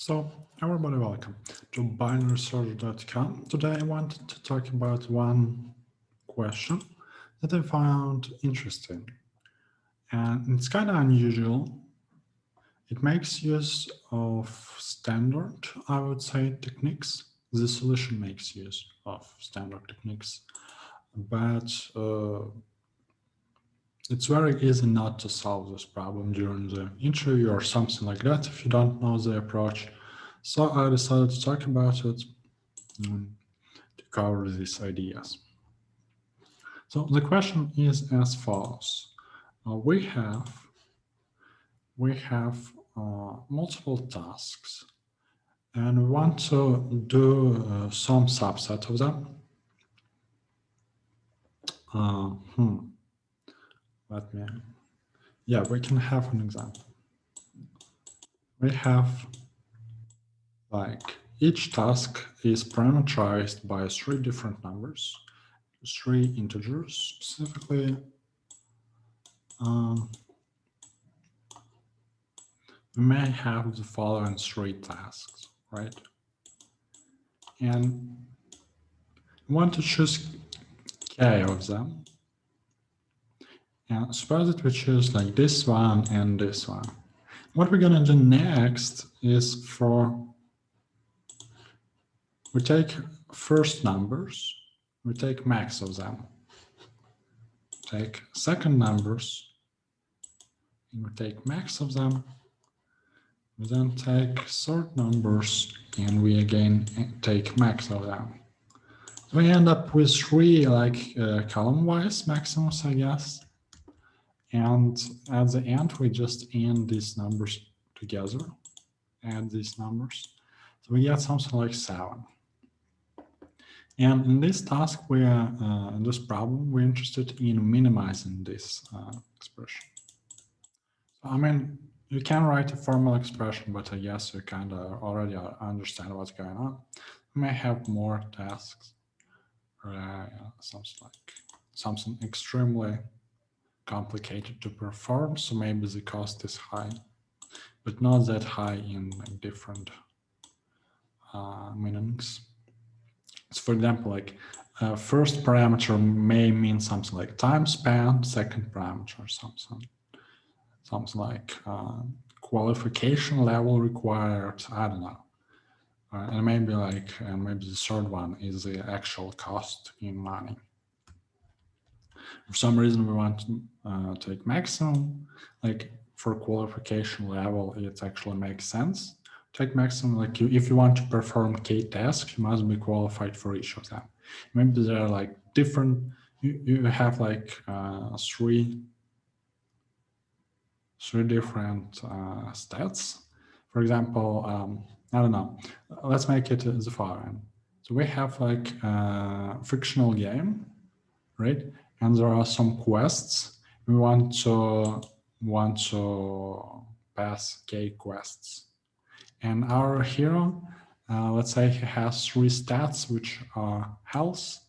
So, everybody welcome to binarysearch.com. Today I wanted to talk about one question that I found interesting. And it's kind of unusual. It makes use of standard, I would say, techniques. The solution makes use of standard techniques, but it's very easy not to solve this problem during the interview or something like that if you don't know the approach. So I decided to talk about it to cover these ideas. So the question is as follows. We have multiple tasks and we want to do some subset of them. We can have an example. We have like each task is parameterized by 3 different numbers, 3 integers specifically. We may have the following 3 tasks, right? And we want to choose k of them. And suppose that we choose like this one and this one. What we're going to do next is we take first numbers, we take max of them, take second numbers, and we take max of them, we then take third numbers, and we again take max of them. So we end up with 3 like column-wise maximums, I guess. And at the end, we just add these numbers together, add these numbers. So we get something like 7. And in this task, in this problem, we're interested in minimizing this expression. So, I mean, you can write a formal expression, but I guess you kind of already understand what's going on. We may have more tasks, something extremely complicated to perform, so maybe the cost is high, but not that high in different meanings. So for example, like first parameter may mean something like time span, second parameter something like qualification level required, I don't know. And maybe the third one is the actual cost in money. For some reason, we want to take maximum, like for qualification level, it actually makes sense. Take maximum, like if you want to perform k tasks, you must be qualified for each of them. Maybe there are like different, you have like three different stats. For example, I don't know, let's make it the following. So we have like a fictional game, right? And there are some quests. We want to pass k quests. And our hero, let's say he has 3 stats, which are health,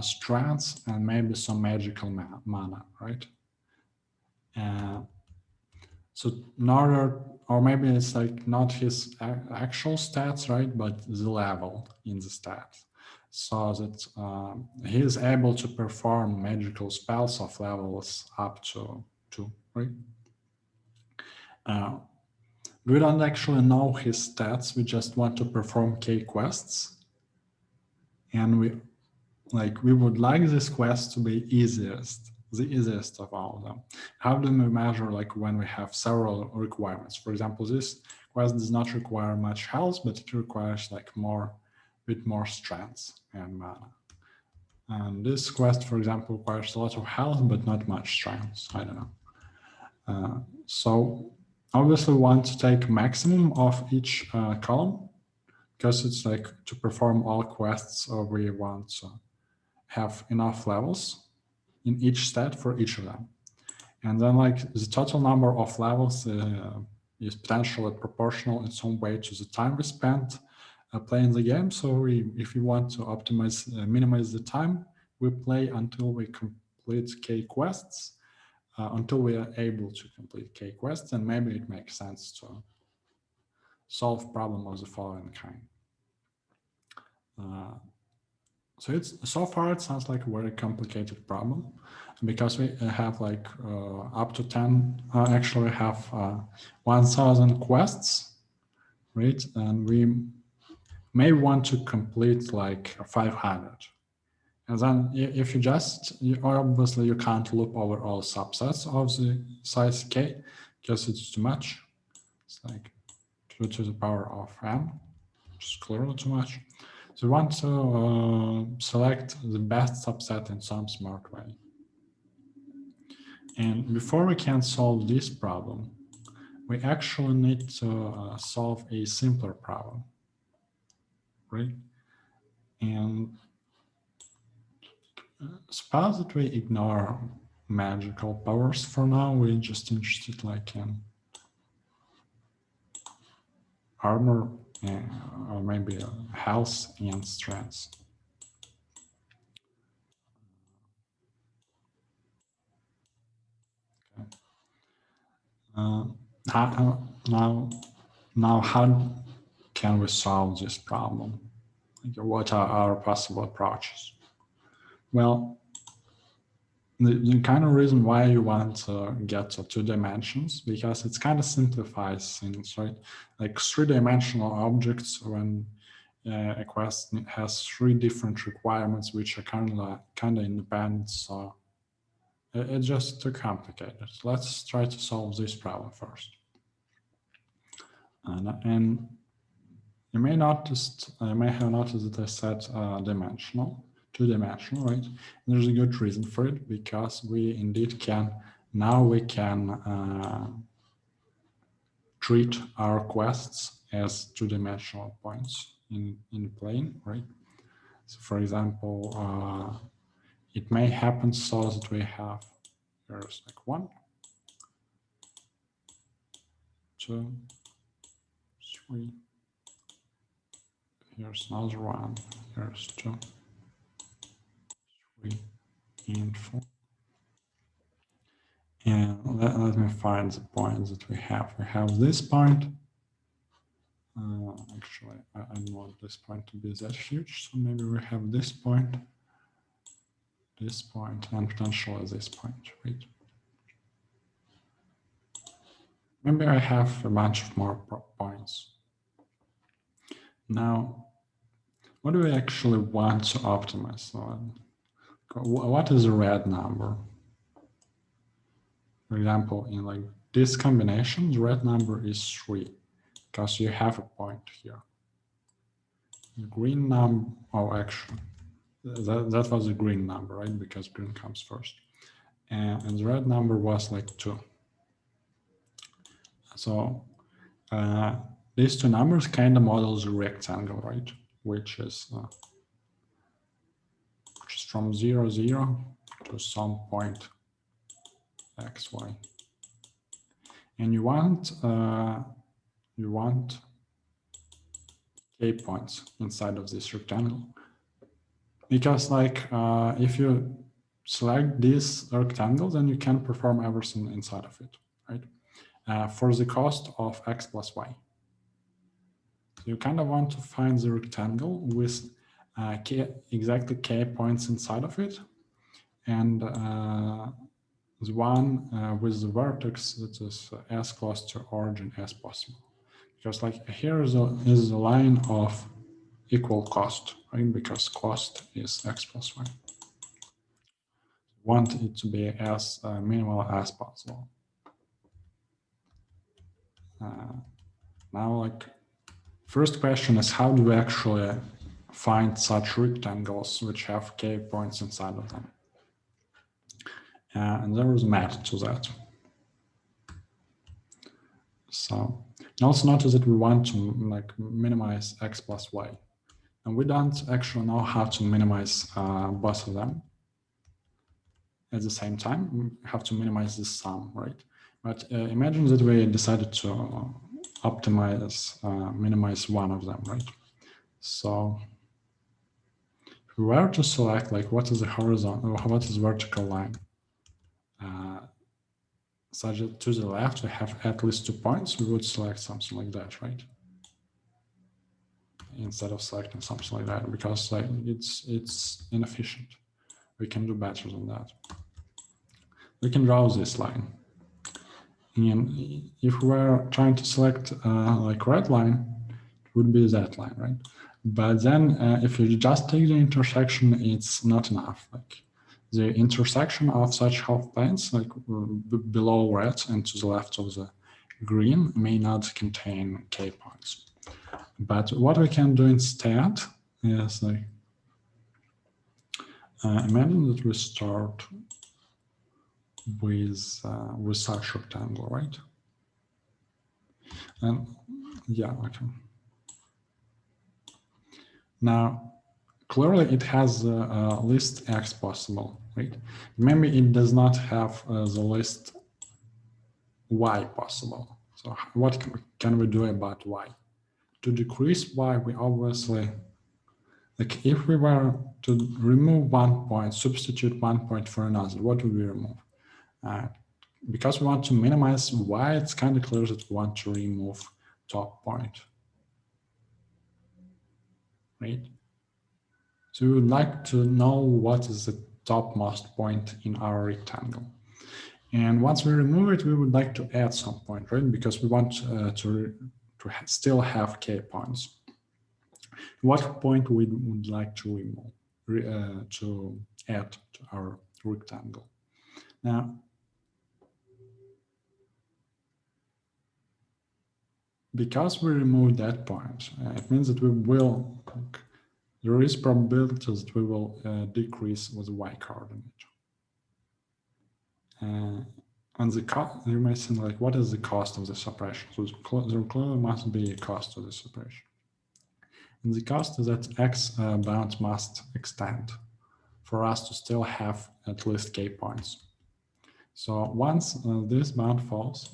strength, and maybe some magical mana, right? So in order, or maybe it's like not his actual stats, right? But the level in the stats. So that he is able to perform magical spells of levels up to 2, right? We don't actually know his stats. We just want to perform k quests. And we would like this quest to be the easiest of all of them. How do we measure like when we have several requirements? For example, this quest does not require much health, but it requires like bit more strength and mana. And this quest, for example, requires a lot of health, but not much strength. I don't know. So obviously we want to take maximum of each column, because it's like to perform all quests, or we want to have enough levels in each stat for each of them. And then like the total number of levels is potentially proportional in some way to the time we spent playing the game. So if we want to minimize the time, we play until we complete k quests, until we are able to complete k quests, and maybe it makes sense solve problem of the following kind. So so far it sounds like a very complicated problem, because we have like up to 10, actually we have 1,000 quests, right? And we may want to complete like 500. And then if you obviously you can't loop over all subsets of the size k, because it's too much. It's like 2 to the power of n, which is clearly too much. So we want to select the best subset in some smart way. And before we can solve this problem, we actually need to solve a simpler problem, right? And suppose that we ignore magical powers for now. We're just interested like in armor or maybe health and strength. Okay. Now, how can we solve this problem? What are our possible approaches? Well, the kind of reason why you want to get to 2 dimensions, because it's kind of simplifies things, right? Like 3-dimensional objects, when a quest has 3 different requirements which are kind of independent, so it's just too complicated. Let's try to solve this problem first. And you may have noticed that I said dimensional. 2-dimensional, right? And there's a good reason for it, because we indeed can treat our quests as 2-dimensional points in the plane, right? So for example, it may happen so that we have, here's like 1, 2, 3, here's another 1, here's 2, 3, and 4. And let me find the point that we have. We have this point. Actually, I don't want this point to be that huge, so maybe we have this point, and potentially this point, right? Maybe I have a bunch of more points. Now, what do we actually want to optimize on? What is a red number? For example, in like this combination, the red number is 3, because you have a point here. The green number, oh, actually, that was a green number, right? Because green comes first. And the red number was like 2. So these 2 numbers kind of models a rectangle, right? Which is from 0, 0 to some point x, y. And you want k points inside of this rectangle, because like if you select this rectangle, then you can perform everything inside of it, right? For the cost of x plus y. So you kind of want to find the rectangle with exactly k points inside of it, and the one with the vertex that is as close to origin as possible. Because like here is the line of equal cost, right? Because cost is x plus y. Want it to be as minimal as possible. Now, like, first question is, how do we actually find such rectangles which have k points inside of them? And there is a method to that. So, and also notice that we want to like minimize x plus y, and we don't actually know how to minimize both of them at the same time. We have to minimize the sum, right? But imagine that we decided to minimize one of them, right? So if we were to select like what is the horizontal, what is vertical line, such that to the left we have at least 2 points, we would select something like that, right? instead of selecting something like that, because like it's inefficient. We can do better than that. We can draw this line. And if we're trying to select like red line, it would be that line, right? But then if you just take the intersection, it's not enough. Like the intersection of such half planes, like below red and to the left of the green, may not contain K points. But what we can do instead is like, imagine that we start with such rectangle, right? And yeah, okay. Now, clearly it has the least x possible, right? Maybe it does not have the least y possible. So what can we do about y? To decrease y, we obviously, like if we were to remove 1 point, substitute 1 point for another, what would we remove? Because we want to minimize y, it's kind of clear that we want to remove top point, right? So we would like to know what is the topmost point in our rectangle. And once we remove it, we would like to add some point, right? Because we want to still have K points. What point we would like to remove, to add to our rectangle? Now, because we removed that point, it means that we will, there is probability that we will decrease with the y coordinate. And the cost, you may think like, what is the cost of the separation? So there clearly must be a cost to the separation. And the cost is that x bound must extend for us to still have at least K points. So once this bound falls,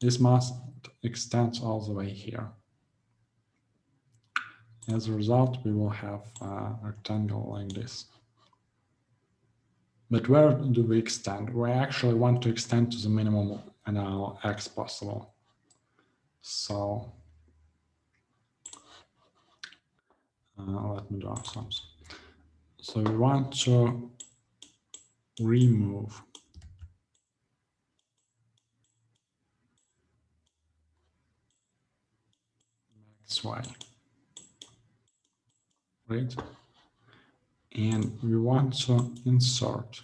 this must extend all the way here. As a result, we will have a rectangle like this. But where do we extend? We actually want to extend to the minimum x possible. So let me draw something. So we want to remove xy, right? And we want to insert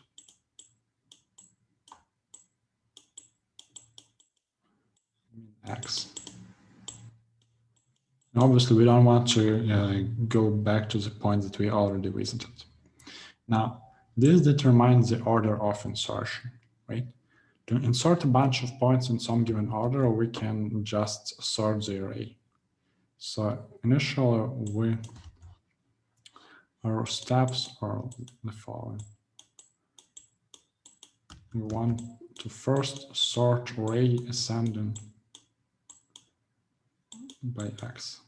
x. Obviously, we don't want to go back to the point that we already visited. Now, this determines the order of insertion, right? To insert a bunch of points in some given order, we can just sort the array. So initially, our steps are the following. We want to first sort array ascending by x.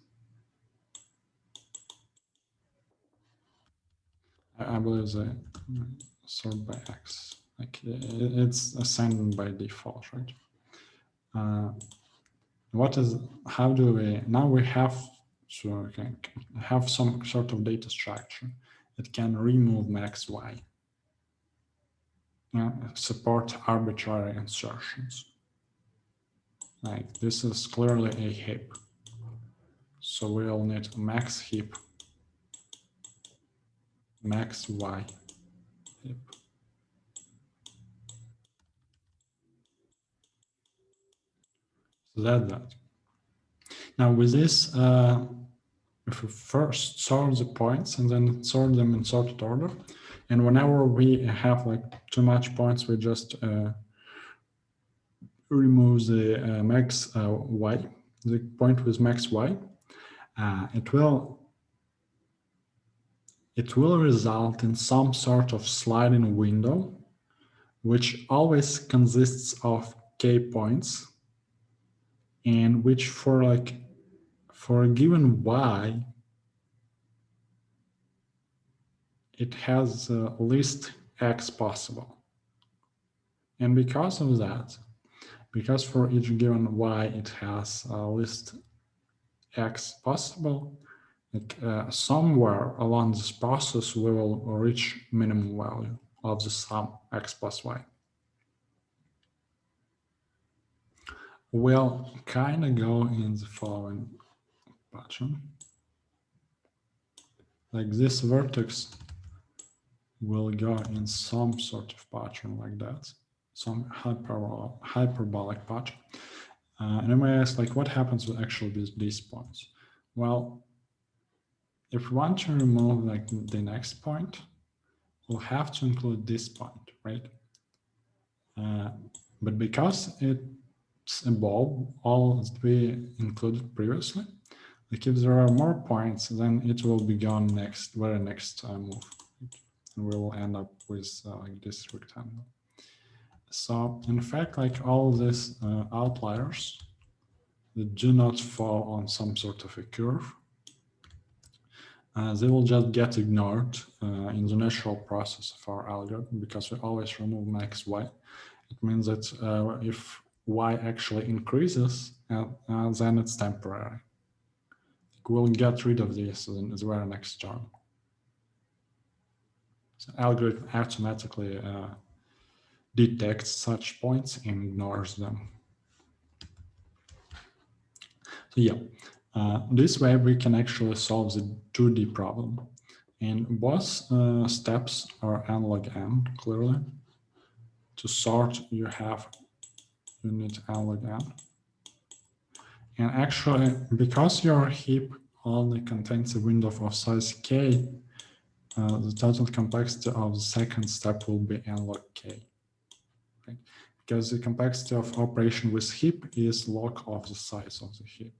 I believe they sort by x. Like it's ascending by default, right? How do we, now we have to have some sort of data structure that can remove max y, support arbitrary insertions. Like this is clearly a heap. So we'll need max heap, max y heap. So that's that. Now with this, if we first sort the points and then sort them in sorted order, and whenever we have like too much points, we just remove the max y, the point with max y. It will result in some sort of sliding window, which always consists of K points, and which for a given y, it has the least x possible. And because of that, because for each given y, it has a least x possible, like somewhere along this process we will reach minimum value of the sum x plus y. We'll kind of go in the following pattern. Like this vertex will go in some sort of pattern like that, some hyperbolic pattern. And I may ask, like, what happens with actually these points? Well, if we want to remove like the next point, we'll have to include this point, right? But because it's above all that we included previously, like if there are more points, then it will be gone very next move. And we will end up with like this rectangle. So in fact, like all these outliers that do not fall on some sort of a curve, they will just get ignored in the natural process of our algorithm, because we always remove max y. It means that if y actually increases, then it's temporary. We'll get rid of this in the very next term. So algorithm automatically detects such points and ignores them. So yeah, this way we can actually solve the 2D problem. And both steps are n log n, clearly. To sort, you need n log n. And actually, because your heap only contains a window of size k, the total complexity of the second step will be n log k. Right? Because the complexity of operation with heap is log of the size of the heap.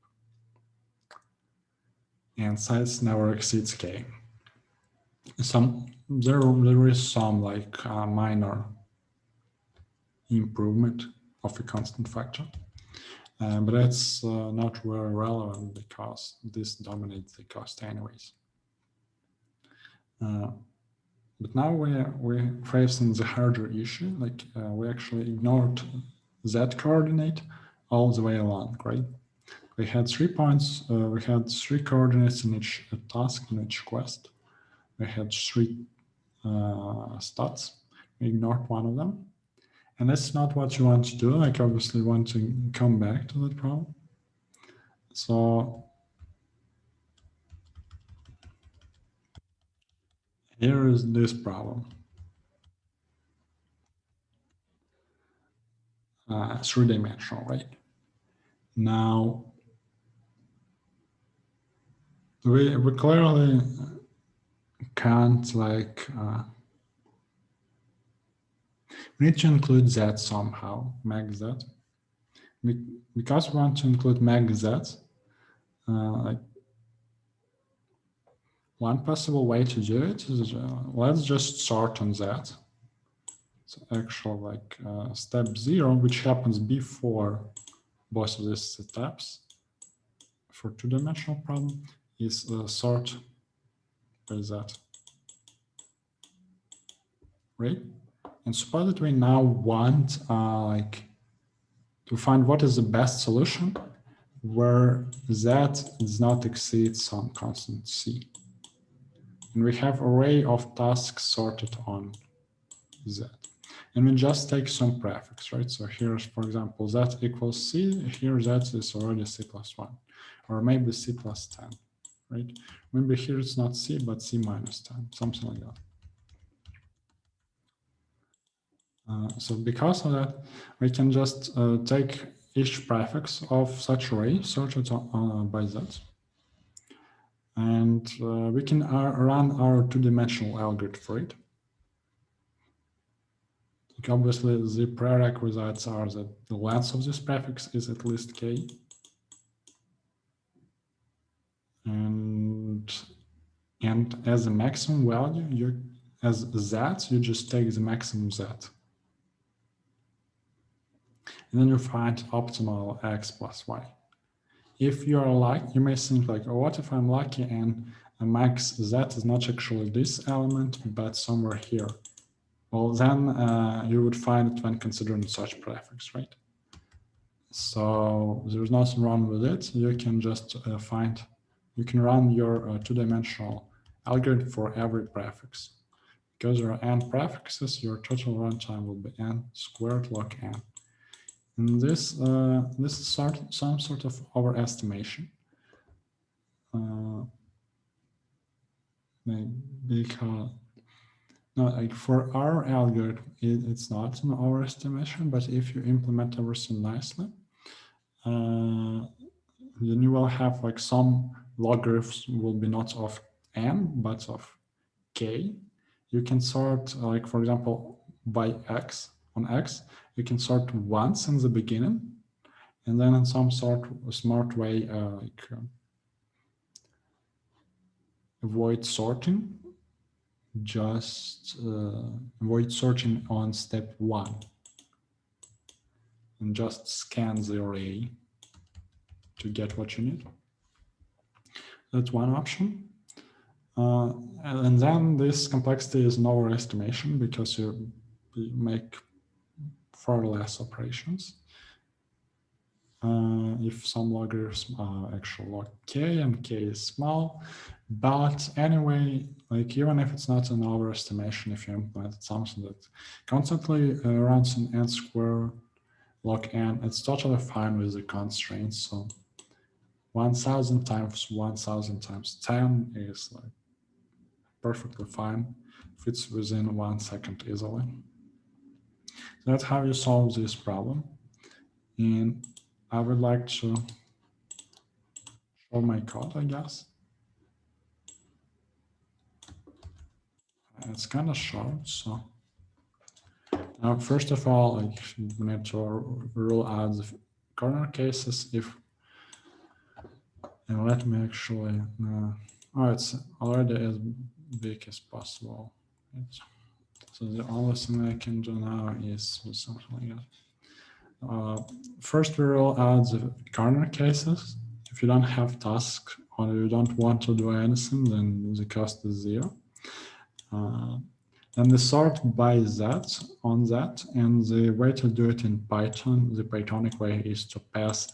And size never exceeds k. There is some like minor improvement of a constant factor, but that's not very relevant because this dominates the cost anyways. But now we're facing the harder issue. Like we actually ignored that coordinate all the way along, right? We had 3 points. We had 3 coordinates in each task, in each quest. We had 3 stats. We ignored one of them. And that's not what you want to do. Like obviously you want to come back to that problem. So here is this problem. 3-dimensional, right? Now, we clearly can't like, we need to include z somehow, mag z. Because we want to include mag z, like one possible way to do it is let's just sort on that. So actual like step 0, which happens before both of these steps for 2-dimensional problem, is sort by that, right? And suppose that we now want like to find what is the best solution where z does not exceed some constant c. And we have array of tasks sorted on z. And we just take some prefix, right? So here's, for example, z equals c. Here z is already c plus 1, or maybe c plus 10, right? Maybe here it's not c, but c minus 10, something like that. So because of that, we can just take each prefix of such array sorted by z. And we can run our 2-dimensional algorithm for it. Like obviously, the prerequisites are that the length of this prefix is at least k. And as a maximum value, as z, you just take the maximum z. And then you find optimal x plus y. If you are lucky, you may think like, oh, what if I'm lucky and max z is not actually this element, but somewhere here? Well, then you would find it when considering such prefix, right? So there's nothing wrong with it. You can just you can run your two-dimensional algorithm for every prefix. Because there are n prefixes, your total runtime will be n squared log n. And this is some sort of overestimation. Because no, like for our algorithm, it's not an overestimation, but if you implement everything nicely, then you will have like some logarithms will be not of n, but of k. You can sort, like for example, by x, on x, you can sort once in the beginning, and then in some sort of smart way, avoid sorting, just avoid sorting on step 1 and just scan the array to get what you need. That's one option. And then this complexity is an overestimation because you make far less operations. If some logarithms are actual log k and k is small, but anyway, like even if it's not an overestimation, if you implement something that constantly runs in n squared log n, it's totally fine with the constraints. So 1000 times 1000 times 10 is like perfectly fine, fits within 1 second easily. So that's how you solve this problem. And I would like to show my code, I guess. It's kind of short, so now first of all, like, we need to rule out the corner cases. And let me actually, oh, it's already as big as possible. So the only thing I can do now is something like that. First, we rule out the corner cases. If you don't have tasks or you don't want to do anything, then the cost is 0. Then we sort by that on that, and the way to do it in Python, the Pythonic way, is to pass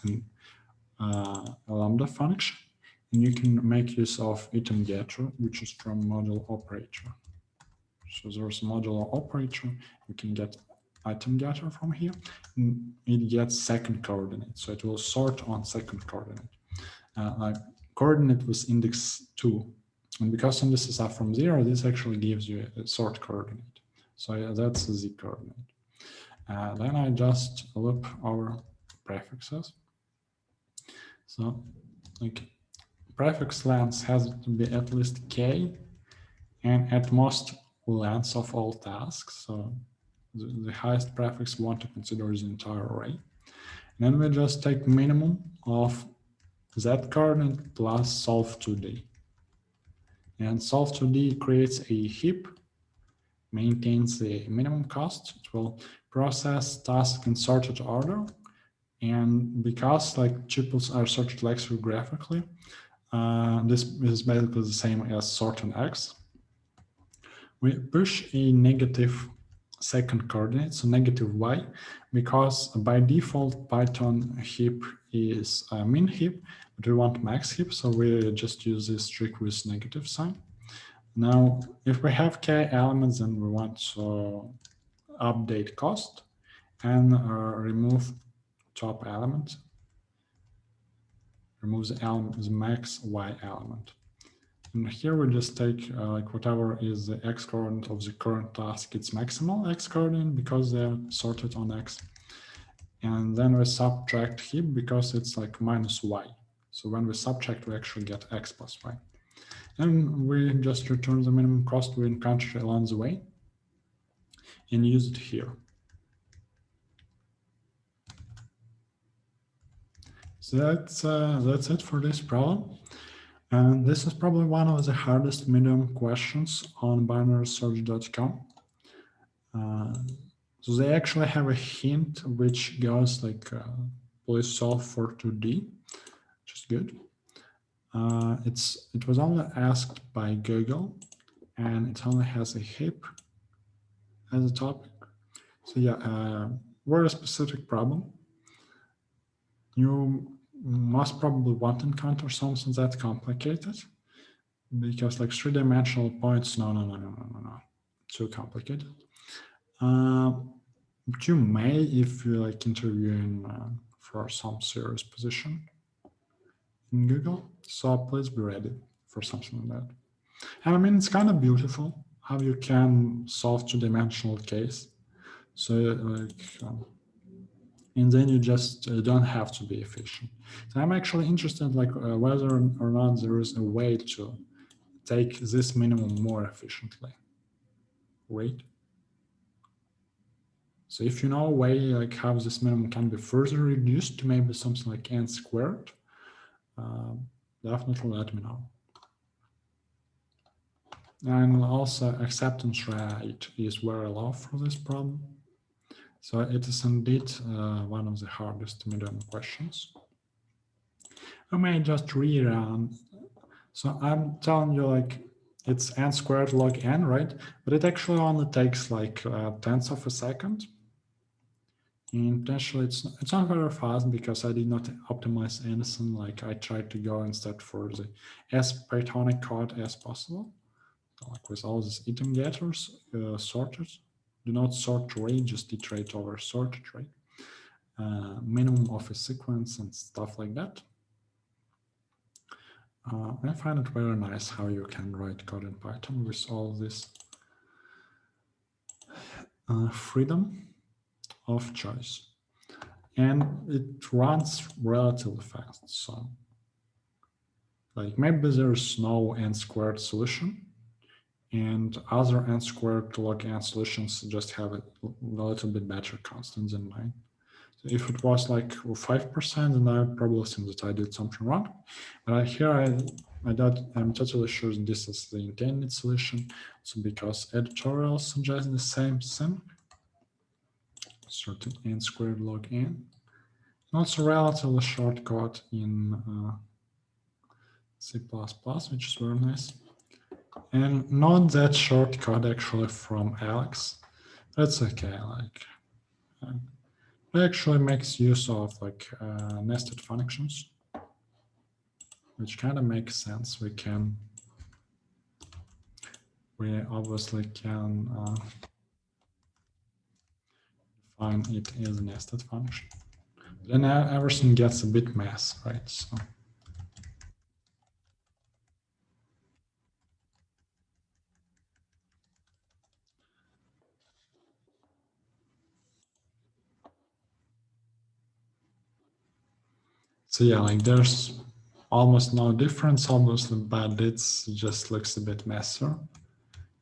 a lambda function, and you can make use of item getter, which is from modulo operator. So there's a modulo operator. You can get item getter from here, and it gets second coordinate. So it will sort on second coordinate. Like coordinate with index 2. And because indices are from 0, this actually gives you a sort coordinate. So yeah, that's the z coordinate. Then I just loop over prefixes. So like prefix length has to be at least k, and at most length of all tasks. So the highest prefix we want to consider is the entire array. And then we just take minimum of z coordinate plus solve2d. And solve2d creates a heap, maintains the minimum cost. It will process tasks in sorted order. And because like tuples are sorted lexicographically, this is basically the same as sort on X. We push a negative second coordinate, so negative y, because by default Python heap is a min heap, but we want max heap, so we just use this trick with negative sign. Now, if we have k elements, then we want to update cost and remove top element, remove the max y element. And here we just take like whatever is the x coordinate of the current task, its maximal x coordinate because they're sorted on x. And then we subtract heap because it's like minus y. So when we subtract, we actually get x plus y. And we just return the minimum cost we encounter along the way and use it here. So that's it for this problem. And this is probably one of the hardest medium questions on binarysearch.com. So they actually have a hint which goes like, please solve for 2D, which is good. It was only asked by Google, and it only has a heap as a topic. So yeah, very specific problem. you most probably won't encounter something that complicated, because like 3-dimensional points, no, too complicated. But you may, if you like interviewing for some serious position in Google, so please be ready for something like that. And I mean, it's kind of beautiful how you can solve 2-dimensional case. So like, and then you just don't have to be efficient. So I'm actually interested like whether or not there is a way to take this minimum more efficiently. Wait. So if you know a way like how this minimum can be further reduced to maybe something like n squared, definitely let me know. And also acceptance rate is very low for this problem. So it is indeed one of the hardest medium questions. I may just rerun. So I'm telling you like it's n squared log n, right? But it actually only takes like tenths of a second. And potentially it's not very fast because I did not optimize anything. Like I tried to go instead for the as Pythonic code as possible. Like with all these item getters sorted. Do not sort rate, just iterate over sorted rate. Minimum of a sequence and stuff like that. I find it very nice how you can write code in Python with all this freedom of choice. And it runs relatively fast. So like maybe there's no n squared solution, and other n squared log n solutions just have a little bit better constant than mine. So if it was like 5%, then I would probably think that I did something wrong. But here I'm totally sure this is the intended solution. So because editorial suggests the same thing, certain n squared log n. Also relatively short code in C++, which is very nice. And not that short code actually from Alex. That's okay. Like it actually makes use of like nested functions, which kind of makes sense. We obviously can define it as a nested function. Then everything gets a bit mess, right? So yeah, like there's almost no difference, obviously, but it just looks a bit messier.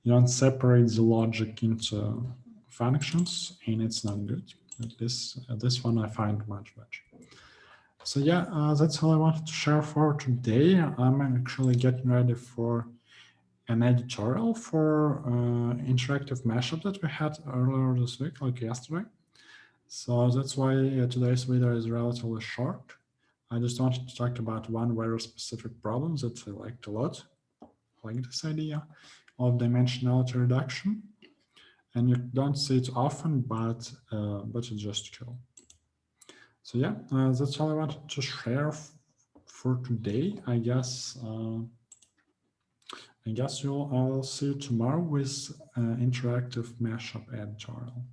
You don't separate the logic into functions, and it's not good. This one I find much better. So yeah, that's all I wanted to share for today. I'm actually getting ready for an editorial for interactive mashup that we had earlier this week, like yesterday. So that's why today's video is relatively short. I just wanted to talk about one very specific problem that I liked a lot, like this idea of dimensionality reduction. And you don't see it often, but it's just cool. So yeah, that's all I wanted to share for today. I guess I'll see you tomorrow with interactive mashup editorial.